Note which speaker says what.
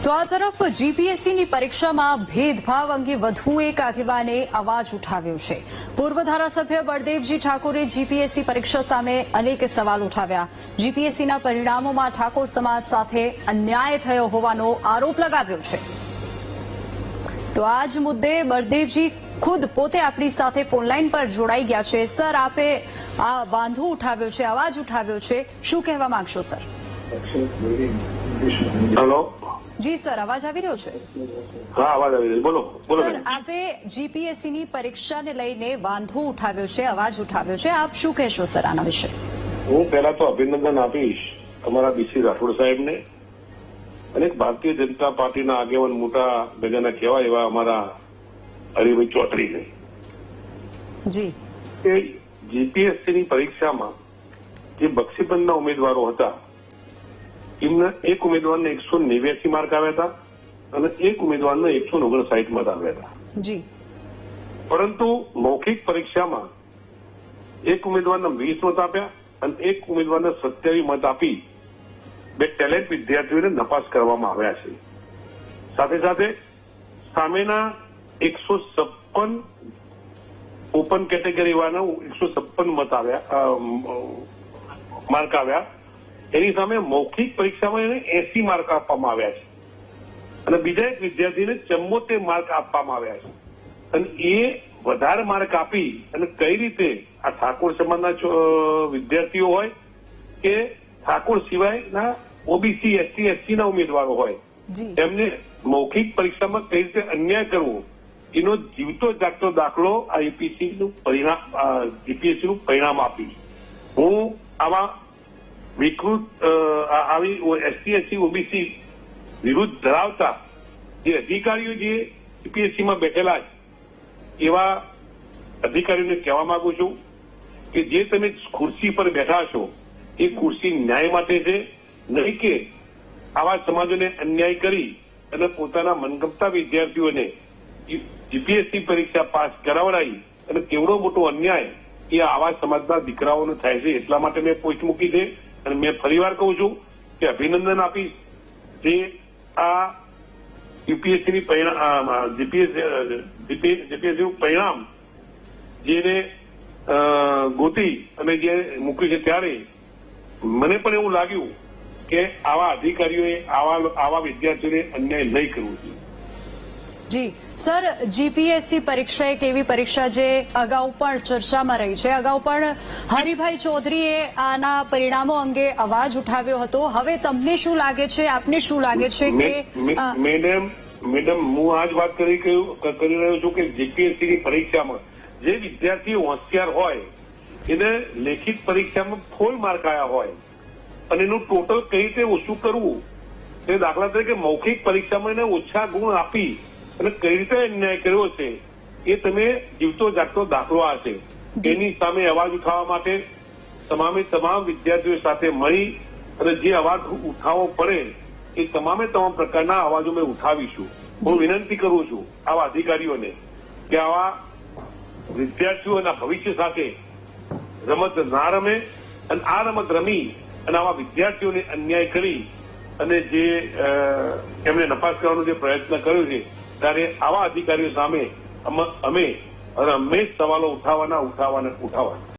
Speaker 1: તો આ તરફ જીપીએસસીની પરીક્ષામાં ભેદભાવ અંગે વધુ એક આગેવાને અવાજ ઉઠાવ્યો છે। પૂર્વ ધારાસભ્ય બળદેવજી ઠાકોરે જીપીએસસી પરીક્ષા સામે અનેક સવાલ ઉઠાવ્યા। જીપીએસસીના પરિણામોમાં ઠાકોર સમાજ સાથે અન્યાય થયો હોવાનો આરોપ લગાવ્યો છે। તો આ જ મુદ્દે બળદેવજી ખુદ પોતે આપણી સાથે ફોનલાઈન પર જોડાઈ ગયા છે। સર, આપે આ વાંધો ઉઠાવ્યો છે, અવાજ ઉઠાવ્યો છે, શું કહેવા માંગશો સર?
Speaker 2: હેલો
Speaker 1: જી સર, અવાજ આવી રહ્યો છે?
Speaker 2: હા, અવાજ આવી રહ્યો, બોલો બોલો।
Speaker 1: સર, આપે જીપીએસસીની પરીક્ષાને લઈને વાંધો ઉઠાવ્યો છે, અવાજ ઉઠાવ્યો છે, આપ શું કહેશો સર આના વિશે?
Speaker 2: હું પહેલા તો અભિનંદન આપીશ તમારા બીસી રાઠોડ સાહેબને અને ભારતીય જનતા પાર્ટીના આગેવાન મોટા ગજાના કહેવાય એવા અમારા હરિભાઈ ચૌધરીને
Speaker 1: જી
Speaker 2: કે જીપીએસસીની પરીક્ષામાં જે બક્ષીબંધના ઉમેદવારો હતા એમના એક ઉમેદવારને 189 માર્ક આવ્યા હતા અને એક ઉમેદવારને 159 મત આવ્યા હતા
Speaker 1: જી
Speaker 2: પરંતુ મૌખિક પરીક્ષામાં એક ઉમેદવારને 20 મત આપ્યા અને એક ઉમેદવારને 27 મત આપી બે ટેલેન્ટ વિદ્યાર્થીઓને નપાસ કરવામાં આવ્યા છે। સાથે સાથે સામેના 156 ઓપન કેટેગરી વાળા 156 મત આવ્યા માર્ક આવ્યા। એની સામે મૌખિક પરીક્ષામાં એને 80 માર્ક આપવામાં આવ્યા છે અને બીજા એક વિદ્યાર્થીને 74 માર્ક આપવામાં આવ્યા છે અને એ વધારે માર્ક આપી અને કઈ રીતે આ ઠાકોર સમાજના વિદ્યાર્થીઓ હોય કે ઠાકોર સિવાયના ઓબીસી એસટી એસસીના ઉમેદવારો હોય એમને મૌખિક પરીક્ષામાં કઈ રીતે અન્યાય કરવો એનો જીવતો જાગતો દાખલો આ જીપીએસસીનું પરિણામ આપી હું આવા વિકૃત આવી એસટી એસસી ઓબીસી વિરુદ્ધ ધરાવતા જે અધિકારીઓ જે જીપીએસસીમાં બેઠેલા છે એવા અધિકારીઓને કહેવા માંગુ છું કે જે તમે ખુરશી પર બેઠા છો એ ખુરશી ન્યાય માટે છે, નહીં કે આવા સમાજોને અન્યાય કરી અને પોતાના મનગમતા વિદ્યાર્થીઓને જીપીએસસી પરીક્ષા પાસ કરાવડાવી અને કેવડો મોટો અન્યાય એ આવા સમાજના દીકરાઓને થાય છે। એટલા માટે મેં પોસ્ટ મૂકી છે અને મેં ફરીવાર કહું છું કે અભિનંદન આપીશ જે આ જીપીએસસીની જીપીએસસીનું પરિણામ જેને ગોતી અને જે મૂક્યું છે ત્યારે મને પણ એવું લાગ્યું કે આવા અધિકારીઓએ આવા વિદ્યાર્થીઓને અન્યાય નહીં કરવો જોઈએ।
Speaker 1: જી સર, જીપીએસસી પરીક્ષા એક એવી પરીક્ષા જે અગાઉ પણ ચર્ચામાં રહી છે। અગાઉ પણ હરિભાઈ ચૌધરીએ આના પરિણામો અંગે અવાજ ઉઠાવ્યો હતો। હવે તમને શું લાગે છે, આપને શું લાગે છે કે
Speaker 2: મેડમ હું આ જ વાત કરી રહ્યો છું કે જીપીએસસીની પરીક્ષામાં જે વિદ્યાર્થીઓ હોશિયાર હોય એને લેખિત પરીક્ષામાં ફૂલ માર્ક આવ્યા હોય અને એનું ટોટલ કઈ રીતે ઓછું કરવું તે દાખલા તરીકે મૌખિક પરીક્ષામાં એને ઓછા ગુણ આપી અને કઈ રીતે અન્યાય કર્યો છે એ તમે જીવતો જાગતો દાખલો આ છે। એની સામે અવાજ ઉઠાવવા માટે તમામ વિદ્યાર્થીઓ સાથે મળી અને જે અવાજ ઉઠાવવો પડે એ તમામ પ્રકારના અવાજો મેં ઉઠાવીશું। હું વિનંતી કરું છું આવા અધિકારીઓને કે આવા વિદ્યાર્થીઓના ભવિષ્ય સાથે રમત ના રમે અને આ રમત રમી અને આવા વિદ્યાર્થીઓને અન્યાય કરી અને જે એમને નપાસ કરવાનો જે પ્રયત્ન કર્યો છે ત્યારે આવા અધિકારીઓ સામે અમે હંમેશ સવાલો ઉઠાવવાના।